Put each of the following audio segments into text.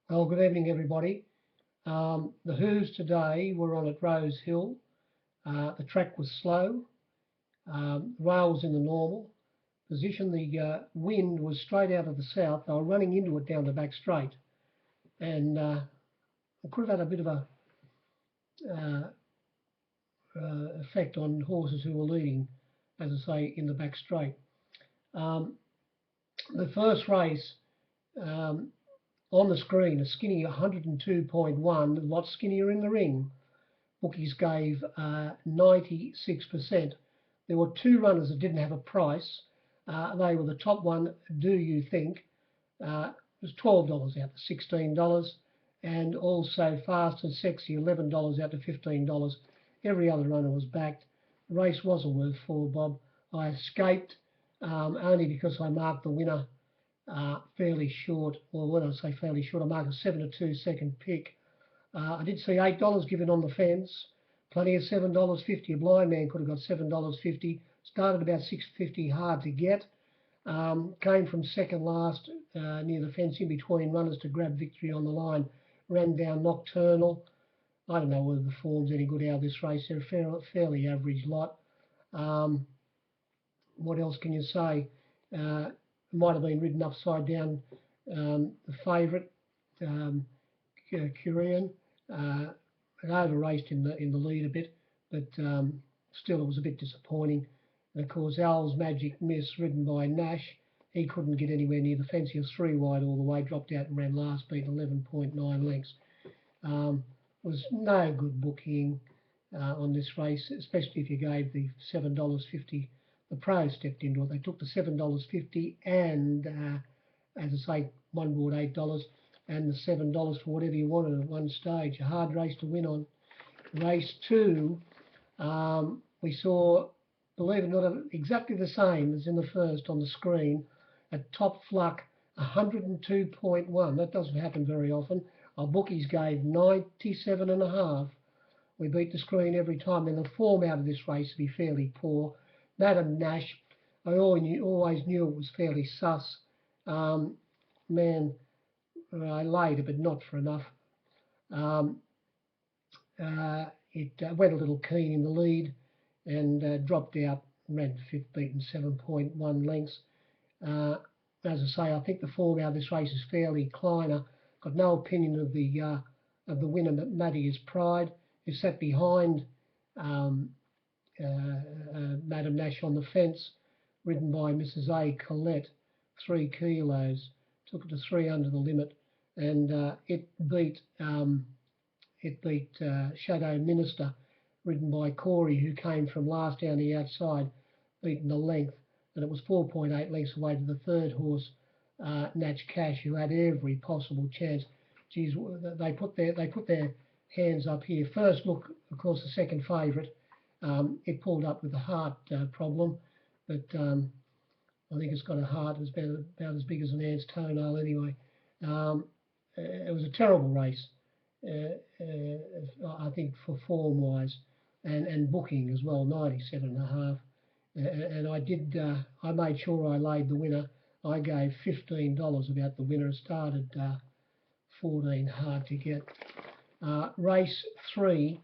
Well, good evening, everybody. The Who's today were on at Rosehill. The track was slow. Rail was in the normal position. The wind was straight out of the south. They were running into it down the back straight, and it could have had a bit of a uh, effect on horses who were leading, as I say, in the back straight. Um, the first race um, on the screen, a skinny 102.1, a lot skinnier in the ring. Bookies gave 96%. There were two runners that didn't have a price. They were the top one, Do You Think? It was $12 out to $16. And also Fast and Sexy, $11 out to $15. Every other runner was backed. The race wasn't worth four bob. I escaped only because I marked the winner fairly short. Well, when I say fairly short, I marked a 7 to 2 second pick. I did see $8 given on the fence, plenty of $7.50. A blind man could have got $7.50. Started about $6.50, hard to get. Came from second last near the fence in between runners to grab victory on the line. Ran down Nocturnal. I don't know whether the form's any good out of this race. They're a fairly average lot. What else can you say? Might have been ridden upside down. The favourite, Korean. It over-raced in the lead a bit, but still it was a bit disappointing. And of course, Al's Magic Miss, ridden by Nash, he couldn't get anywhere near the fence. He was three wide all the way, dropped out and ran last, beat 11.9 lengths. Was no good booking on this race, especially if you gave the $7.50. The pros stepped into it. They took the $7.50 and, as I say, one bought $8 and the $7 for whatever you wanted at one stage. A hard race to win on. Race two, we saw, believe it or not, exactly the same as in the first on the screen. At Top Fluck, 102.1. That doesn't happen very often. Our bookies gave 97.5. We beat the screen every time. And the form out of this race would be fairly poor. Madam Nash, I always knew it was fairly sus. Man, I laid it, but not for enough. It went a little keen in the lead and dropped out, ran fifth, beaten 7.1 lengths. As I say, I think the form out of this race is fairly Kleiner. Got no opinion of the winner, Maddie is Pride, who sat behind Madam Nash on the fence, ridden by Mrs. A. Collette, 3 kilos. Took it to 3 under the limit, and it beat Shadow Minister, ridden by Corey, who came from last down the outside, beaten the length, and it was 4.8 lengths away to the third horse, Natch Cash, who had every possible chance. Geez, they put their hands up here. First look, of course, the second favourite. It pulled up with a heart problem, but I think it's got a heart that's about as big as an ant's toenail anyway. It was a terrible race, I think, for form-wise and booking as well, 97.5. And I made sure I laid the winner. I gave $15 about the winner. It started 14, hard to get. Race 3,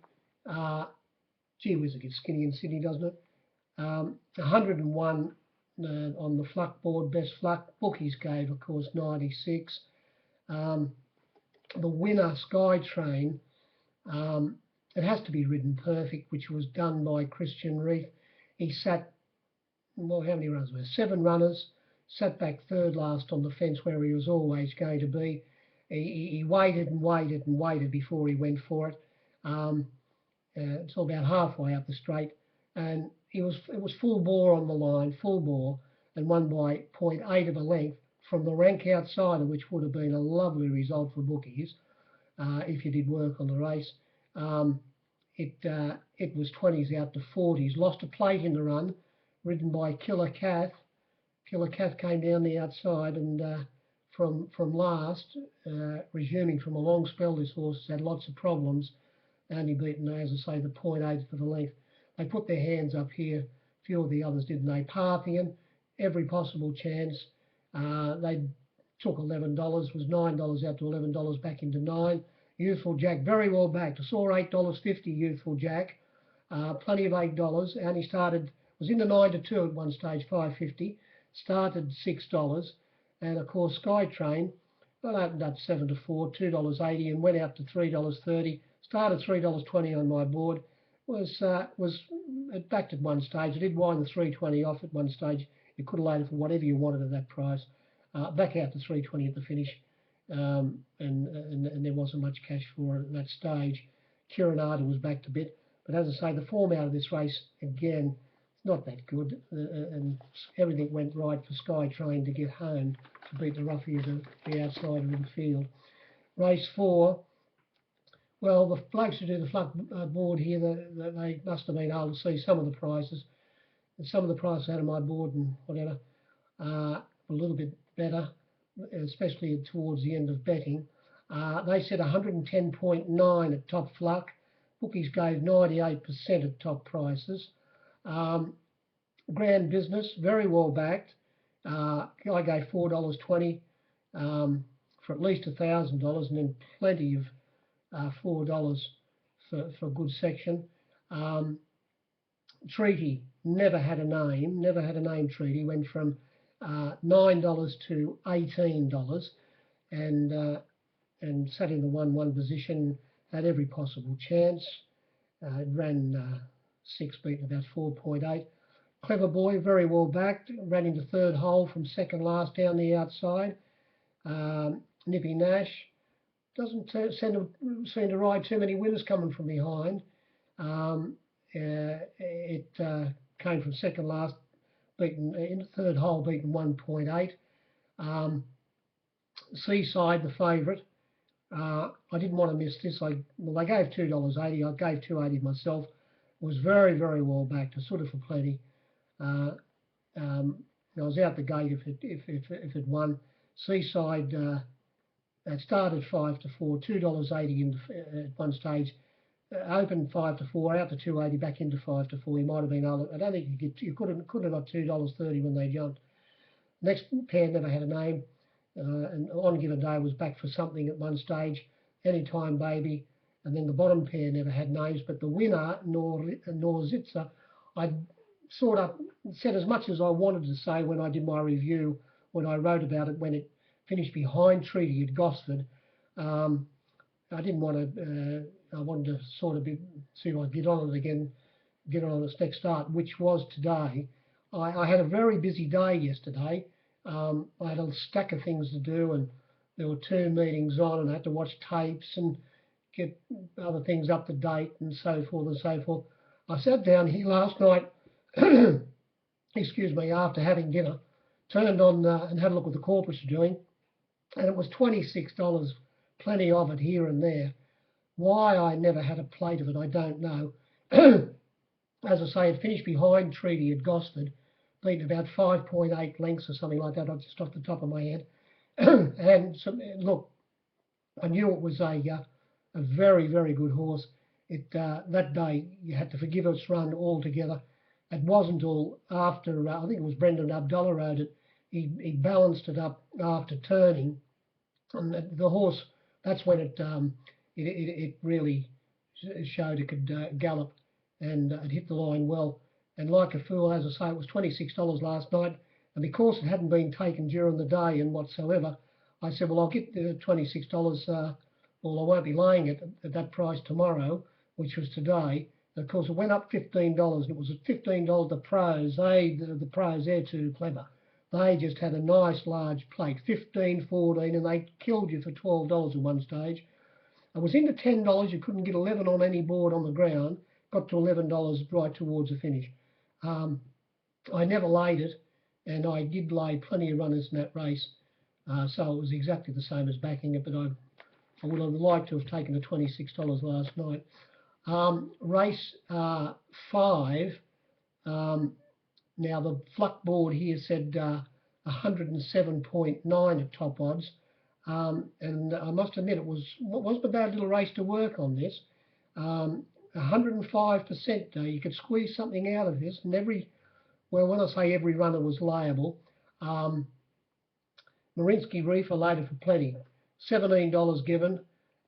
gee whiz, it gets skinny in Sydney, doesn't it? 101 on the Fluck board, best Fluck. Bookies gave, of course, 96. The winner, Skytrain, it has to be ridden perfect, which was done by Christian Reef. He sat, well, how many runners were there? 7 runners, sat back third last on the fence where he was always going to be. He waited and waited and waited before he went for it. It's about halfway up the straight, and it was full bore on the line, full bore, and won by 0.8 of a length from the rank outsider, which would have been a lovely result for bookies if you did work on the race. It was 20s out to 40s. Lost a plate in the run, ridden by Killer Kath. Killer Kath came down the outside, and from last, resuming from a long spell, this horse has had lots of problems. Only beaten, as I say, the 0.8 for the length. They put their hands up here. A few of the others didn't they? Parthian, every possible chance. They took $11, was $9 out to $11 back into 9. Youthful Jack, very well backed. I saw $8.50 Youthful Jack, plenty of $8. Only started, was in the 9 to 2 at one stage, 5.50. Started $6, and of course Skytrain, well, opened up 7 to 4, $2.80, and went out to $3.30. Started $3.20 on my board. Was it backed at one stage. I did wind the 320 off at one stage. You could have laid it for whatever you wanted at that price. Back out to 320 at the finish, and there wasn't much cash for it at that stage. Kiranada was backed a bit, but as I say, the form out of this race again, not that good, and everything went right for Skytrain to get home to beat the roughie at the outsider of the field. Race 4. Well, the blokes who do the fluck board here, they must have been able to see some of the prices. And some of the prices out of my board and whatever a little bit better, especially towards the end of betting. They said 110.9 at top fluck. Bookies gave 98% at top prices. Grand Business, very well backed. I gave $4.20 for at least $1,000, and then plenty of $4 for a good section. Treaty never had a name. Treaty went from $9 to $18, and sat in the 1-1 position, had every possible chance. It ran 6, beaten about 4.8. Clever Boy, very well backed, ran into third hole from second last down the outside. Nippy Nash doesn't seem to ride too many winners coming from behind. It came from second last, beaten in the third hole, beaten 1.8. Seaside, the favourite. I didn't want to miss this. They gave $2.80. I gave $2.80 myself. It was very, very well backed. I stood it for plenty. I was out the gate if it won. Seaside. It started 5 to 4, $2.80 at one stage. Opened 5 to 4, out to $2.80, back into 5 to 4. You might have been able to, I don't think you could have got $2.30 when they jumped. Next pair never had a name, and on a given day was back for something at one stage. Anytime Baby, and then the bottom pair never had names. But the winner, Norzitzer, I sort of said as much as I wanted to say when I did my review, when I wrote about it, when it finished behind Treaty at Gosford. I didn't want to. I wanted to sort of see if I could get on it again, get on its next start, which was today. I had a very busy day yesterday. I had a stack of things to do, and there were 2 meetings on, and I had to watch tapes and get other things up to date and so forth and so forth. I sat down here last night, excuse me, after having dinner, turned on and had a look what the corporates are doing, and it was $26, plenty of it here and there. Why I never had a plate of it, I don't know. As I say, it finished behind Treaty at Gosford, beaten about 5.8 lengths or something like that, just off the top of my head. And so, look, I knew it was a very, very good horse. That day, you had to forgive its run altogether. It wasn't all after, I think it was Brendan Abdullah rode it. He balanced it up after turning, and the horse, that's when it really showed it could gallop, and it hit the line well. And like a fool, as I say, it was $26 last night, and because it hadn't been taken during the day and whatsoever, I said, well, I'll get the $26, well, I won't be laying it at that price tomorrow, which was today. And of course, it went up $15, and it was at $15 the pros. The pros, they're too clever. They just had a nice large plate, 15, 14, and they killed you for $12 at one stage. I was into $10. You couldn't get 11 on any board on the ground. Got to $11 right towards the finish. I never laid it, and I did lay plenty of runners in that race. So it was exactly the same as backing it, but I would have liked to have taken the $26 last night. Race 5. Now the fluck board here said 107.9 at top odds. And I must admit it wasn't a bad little race to work on this. 105%, you could squeeze something out of this, and when I say every runner was liable, Marinsky Reef, I laid it for plenty. $17 given.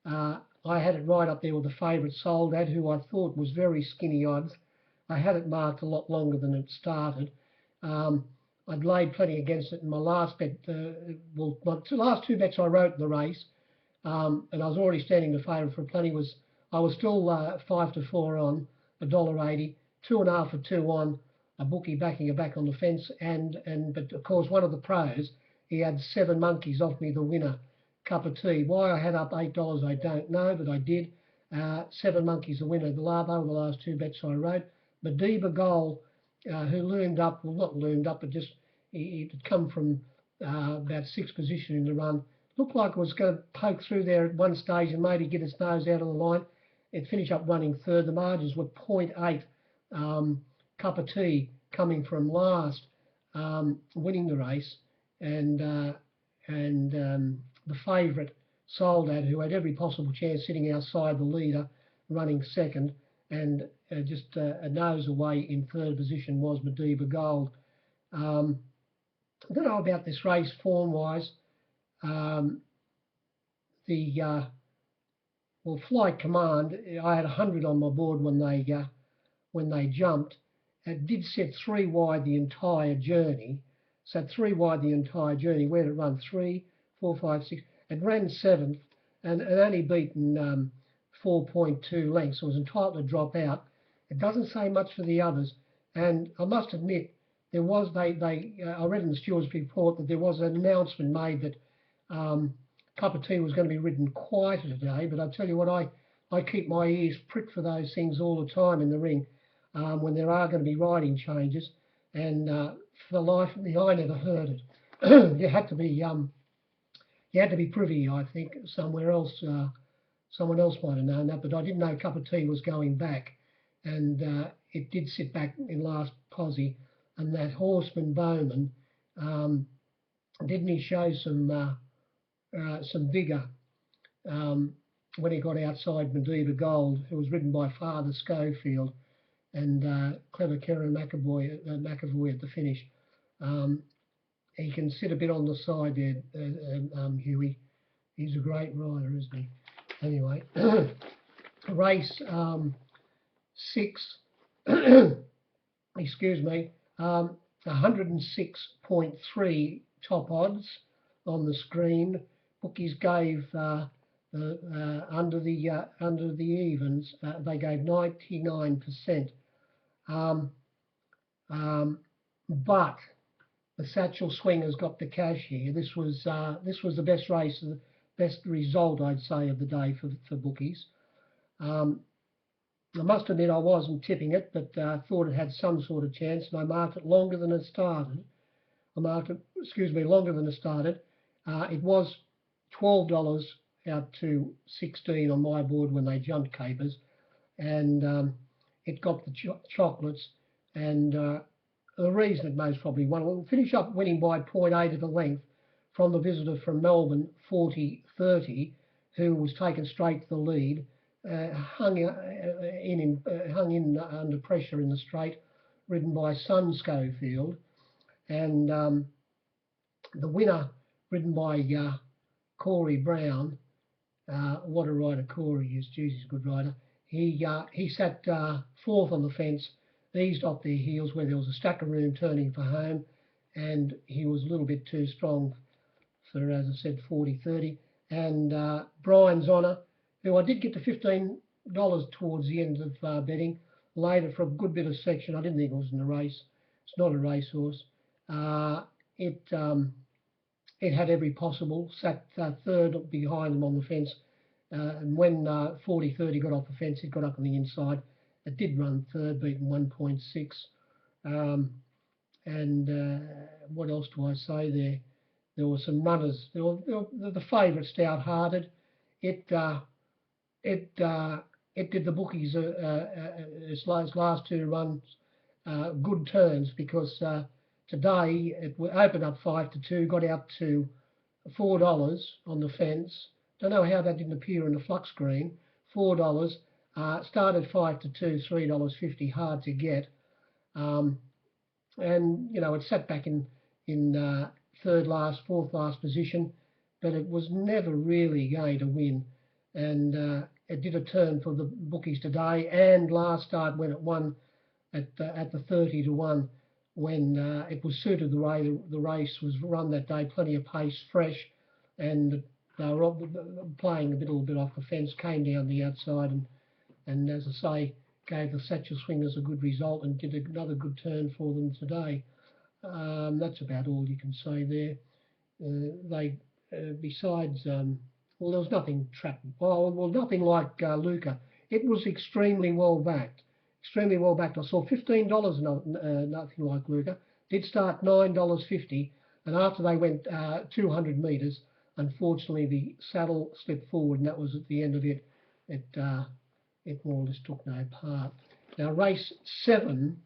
I had it right up there with the favourite sold at, who I thought was very skinny odds. I had it marked a lot longer than it started. I'd laid plenty against it in my last bet. Well, my last two bets I wrote in the race, and I was already standing the favourite for plenty. I was still 5 to 4 on, $1.80, 2.5 for 2 on, a bookie backing it back on the fence, but of course one of the pros, he had 7 monkeys off me the winner, cup of tea. Why I had up $8, I don't know, but I did. 7 monkeys the winner. They were the last two bets I wrote. Madiba Goal, who loomed up, well not loomed up, but just it had come from about 6th position in the run. Looked like it was going to poke through there at one stage and maybe get its nose out of the line. It finished up running third. The margins were 0.8. Cup of tea coming from last, winning the race, and the favourite sold at, who had every possible chance sitting outside the leader, running second, and just a nose away in third position was Madiba Gold. I don't know about this race form-wise. Well, Flight Command, I had 100 on my board when they jumped. It did set 3 wide the entire journey. So 3 wide the entire journey. Where did it run? 3, 4, 5, 6. It ran 7th and only beaten 4.2 lengths. So it was entitled to drop out. It doesn't say much for the others. And I must admit, there was I read in the stewards' report that there was an announcement made that Cup of Tea was going to be ridden quieter today. But I tell you what, I keep my ears pricked for those things all the time in the ring. When there are going to be riding changes, and for the life of me, I never heard it. You had to be privy, I think, somewhere else. Someone else might have known that, but I didn't know Cup of Tea was going back, and it did sit back in last posse. And that Horseman Bowman, didn't he show some vigour when he got outside Madiba Gold, who was ridden by Father Schofield, and Clever Karen McAvoy at the finish. He can sit a bit on the side there, Huey. He's a great rider, isn't he? Anyway, race 6, excuse me, 106.3 top odds on the screen. Bookies gave under the evens, they gave 99%. But the Satchel Swingers got the cash here. This was the best race, the best result, I'd say, of the day for bookies. I must admit I wasn't tipping it, but thought it had some sort of chance, and I marked it longer than it started. Longer than it started. It was $12 out to 16 on my board when they jumped capers, and it got the chocolates, and the reason it most probably won, will finish up winning by 0.8 of a length from the visitor from Melbourne, 40-30, who was taken straight to the lead, hung in under pressure in the straight, ridden by Son Schofield, and the winner, ridden by Corey Brown. What a rider Corey is. Geez, he's a good rider. He sat 4th on the fence, eased off their heels where there was a stack of room turning for home, and he was a little bit too strong for, as I said, 40-30. And Brian's Honour, who I did get to $15 towards the end of betting, later for a good bit of section. I didn't think it was in a race. It's not a racehorse. It had every possible, sat third behind them on the fence. And when 40-30 got off the fence, it got up on the inside. It did run third, beaten 1.6. What else do I say there? There were some runners. The favourite, Stout Hearted. It did the bookies its last 2 runs good turns, because today it opened up 5-2, got out to $4 on the fence. Don't know how that didn't appear in the flux screen. $4. Started 5-2, $3.50, hard to get. And you know, it sat back in third last, fourth last position, but it was never really going to win. And it did a turn for the bookies today, and last start when it won at the 30 to 1, when it was suited the way the race was run that day, plenty of pace, fresh, and they were playing a little bit off the fence, came down the outside, and as I say, gave the Satchel Swingers a good result and did another good turn for them today. That's about all you can say there. Besides, well, there was nothing trapped. Well, nothing like Luca. It was extremely well backed. Extremely well backed. I saw $15, nothing like Luca. Did start $9.50, and after they went 200 metres, unfortunately the saddle slipped forward, and that was at the end of it. It more or less took no part. Now, race 7,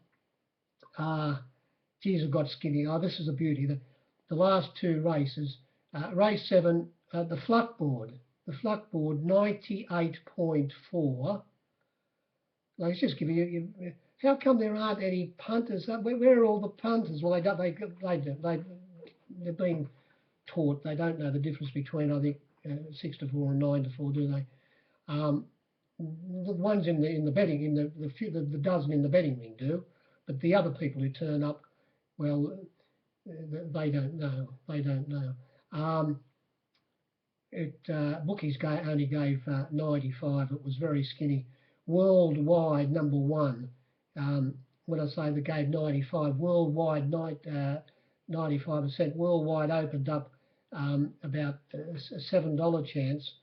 geez, it got skinny. Oh, this is a beauty. The last 2 races, race 7, the fluck board 98.4. Let's just give you. How come there aren't any punters? Where are all the punters? Well, they've been taught. They don't know the difference between, I think, 6 to 4 and 9 to 4, do they? The ones in the betting, the dozen in the betting ring do, but the other people who turn up, well, they don't know. They don't know. Bookies only gave 95. It was very skinny. Worldwide, number 1. When I say they gave 95, worldwide 95%. Worldwide opened up about a $7 chance,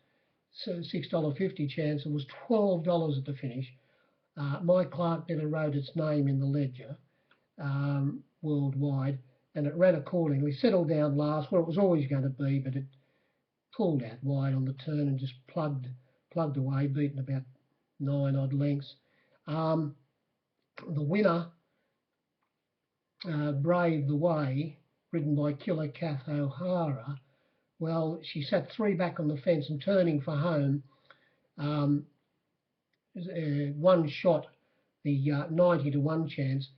so $6.50 chance. It was $12 at the finish. Mike Clark never wrote its name in the ledger worldwide, and it ran accordingly. Settled down last where it was always going to be, but it pulled out wide on the turn and just plugged away, beaten about 9 odd lengths. The winner, Brave the Way, ridden by Killer Kath O'Hara. Well, she sat 3 back on the fence and turning for home. One shot, the 90 to 1 chance.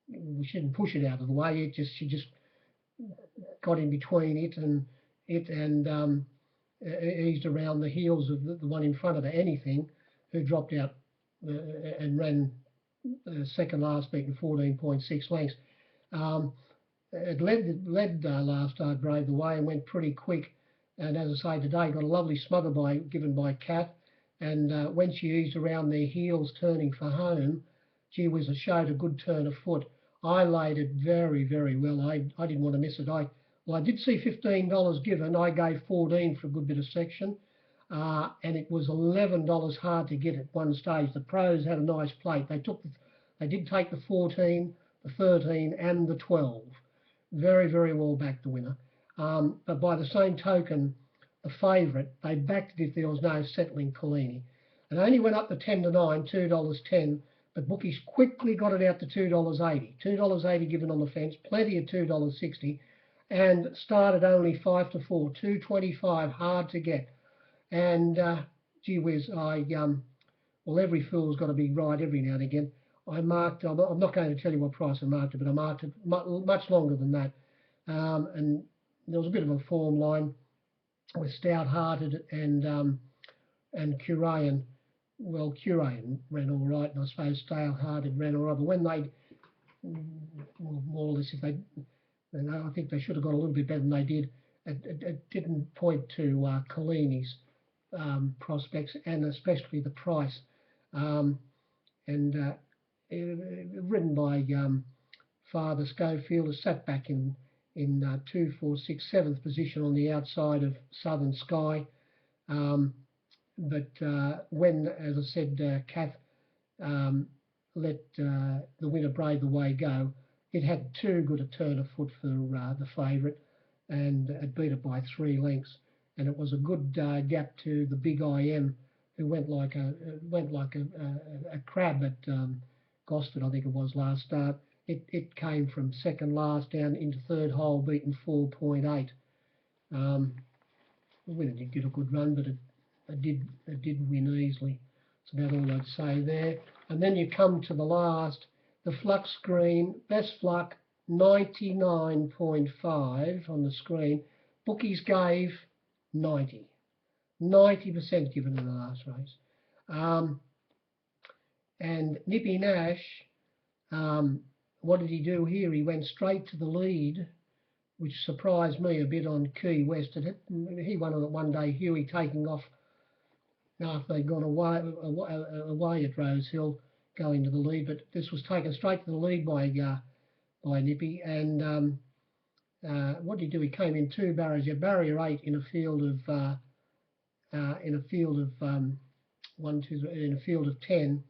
We shouldn't push it out of the way. She just got in between it and eased around the heels of the one in front of her, Anything, who dropped out and ran second last, beaten 14.6 lengths. It led last start Brave the Way and went pretty quick. And as I say, today got a lovely smother given by Kath. And when she eased around their heels turning for home, gee whiz, it showed a good turn of foot. I laid it very, very well. I didn't want to miss it. I did see $15 given. I gave 14 for a good bit of section. And it was $11 hard to get at one stage. The pros had a nice plate. They did take the 14, the 13 and the 12. Very, very well backed, the winner. But by the same token, the favourite, they backed it if there was no settling Collini. It only went up to 10 to 9, $2.10, but bookies quickly got it out to $2.80. $2.80 given on the fence, plenty of $2.60, and started only 5 to 4, $2.25, hard to get. And gee whiz, well, every fool's got to be right every now and again. I'm not going to tell you what price I marked it, but I marked it much longer than that. And there was a bit of a form line with Stout Hearted and Curayan. Well, Curayan ran all right, and I suppose Stout Hearted ran all right. But when they, more or less, I think they should have got a little bit better than they did. It didn't point to Collini's prospects, and especially the price. Ridden by Father Schofield, is sat back in 2, 4, 6, 7th position on the outside of Southern Sky. But when, as I said, Kath let the winner Brave the Way go, it had too good a turn of foot for the favourite, and it beat it by 3 lengths. And it was a good gap to the Big IM, who went like a crab at Gosford, I think it was last start. It came from second last down into third hole, beaten 4.8. The winner did get a good run, but it did win easily. That's about all I'd say there. And then you come to the last, the Flux Green, best Fluck, 99.5 on the screen. Bookies gave 90. 90% given in the last race. And Nippy Nash, what did he do here? He went straight to the lead, which surprised me a bit on Key West. He won it one day, Huey taking off after they'd gone away at Rosehill, going to the lead. But this was taken straight to the lead by Nippy. And what did he do? He came in two barriers. Barrier 8 in a field of in a field of 10.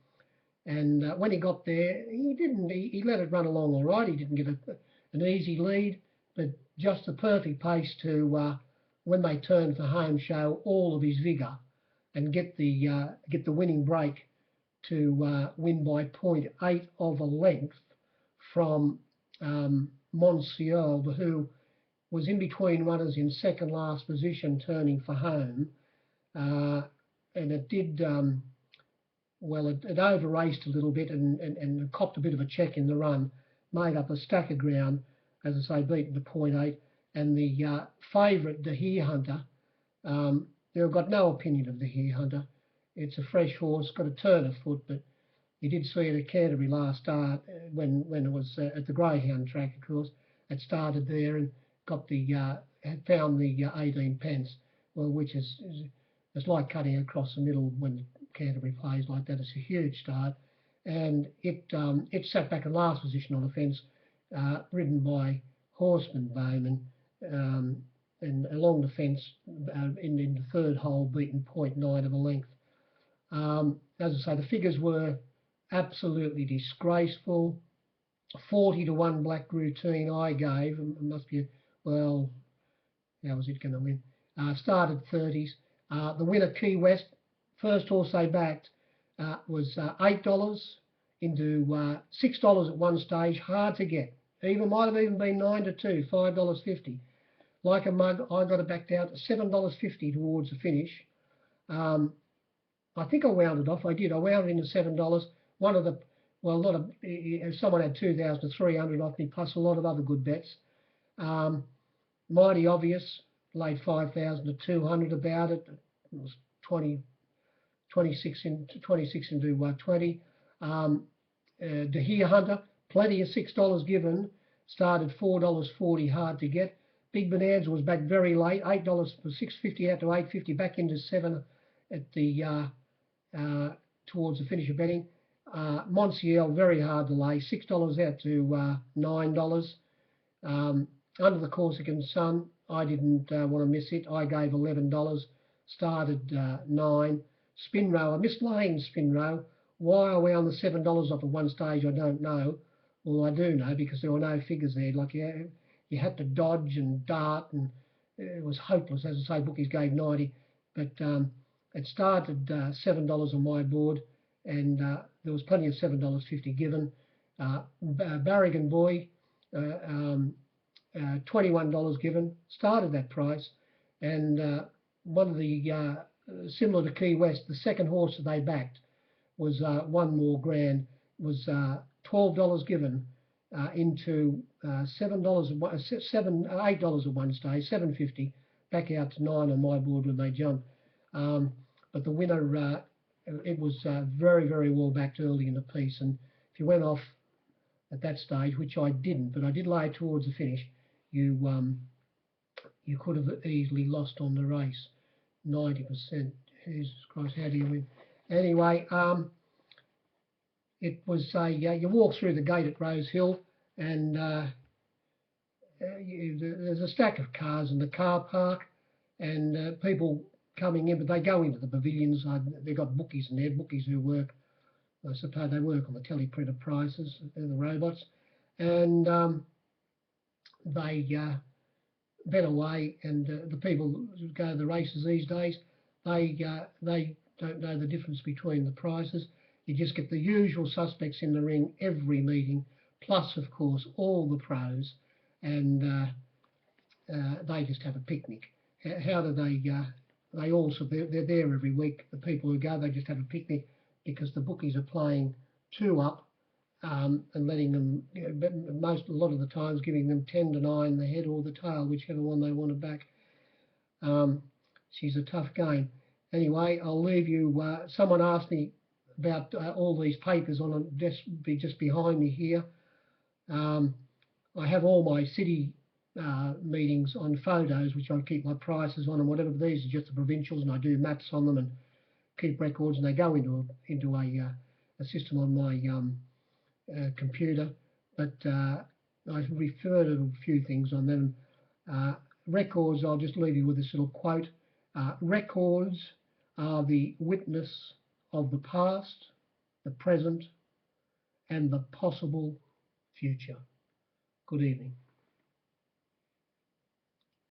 And when he got there, he let it run along all right. He didn't get an easy lead, but just the perfect pace to, when they turned for home, show all of his vigour and get the winning break to win by 0.8 of a length from Monsieur, who was in between runners in second last position turning for home. And it did... well, it over-raced a little bit and copped a bit of a check in the run, made up a stack of ground, as I say, beaten to 0.8. And the favourite, the Here Hunter, they've got no opinion of the Here Hunter. It's a fresh horse, got a turn of foot, but you did see it at Canterbury last start when it was at the Greyhound track, of course. It started there and got had found the 18 pence, well, which is it's like cutting across the middle when Canterbury plays like that. It's a huge start, and it sat back in last position on the fence, ridden by Horseman Bowman, and along the fence in the third hole, beaten 0.9 of a length. As I say, the figures were absolutely disgraceful. 40-1 Black Routine I gave. It must be, well, how was it going to win? Started 30s. The winner, Key West, first horse they backed, was $8 into $6 at one stage. Hard to get. Might have even been 9 to 2, $5.50. Like a mug, I got it back down to $7.50 towards the finish. I think I wound it off. I did. I wound it into $7. One of the, well, not a, someone had 2,300 off me, plus a lot of other good bets. Mighty Obvious laid 5,200 about it. It was 26 into 20. The Here Hunter, plenty of $6 given. Started $4.40, hard to get. Big Bonanza was back very late, $8 for $6.50 out to $8.50, back into $7 at the towards the finish of betting. Monsieur, very hard to lay, $6 out to $9. Under the Corsican Sun, I didn't want to miss it. I gave $11. Started 9. Spin Row, I missed laying Spin Row. Why I wound the $7 off at one stage, I don't know. Well, I do know because there were no figures there. Like you had to dodge and dart, and it was hopeless. As I say, bookies gave 90, but it started $7 on my board, and there was plenty of $7.50 given. Barrigan Boy, $21 given, started that price, and one of the similar to Key West, the second horse that they backed was One More Grand, was $12 given into $8 at one stage, $7.50, back out to 9 on my board when they jumped. But the winner, it was very, very well backed early in the piece, and if you went off at that stage, which I didn't, but I did lay towards the finish, you could have easily lost on the race. 90%. Jesus Christ, how do you win? Anyway, it was you walk through the gate at Rosehill, and there's a stack of cars in the car park, and people coming in, but they go into the pavilions. They've got bookies in there, bookies who work, I suppose they work on the teleprinter prices, they're the robots, and they bet away, and the people who go to the races these days, they don't know the difference between the prices. You just get the usual suspects in the ring every meeting, plus, of course, all the pros, and they just have a picnic. How do they... They also, they're there every week. The people who go, they just have a picnic because the bookies are playing 2 up and letting them, but a lot of the times giving them 10 to 9, the head or the tail, whichever one they want to back. She's a tough game. Anyway, I'll leave you. Someone asked me about all these papers on just behind me here. I have all my city meetings on photos, which I keep my prices on, and whatever. These are just the provincials, and I do maps on them and keep records, and they go into a system on my computer. But I refer to a few things on them. Records, I'll just leave you with this little quote. Records are the witness of the past, the present, and the possible future. Good evening.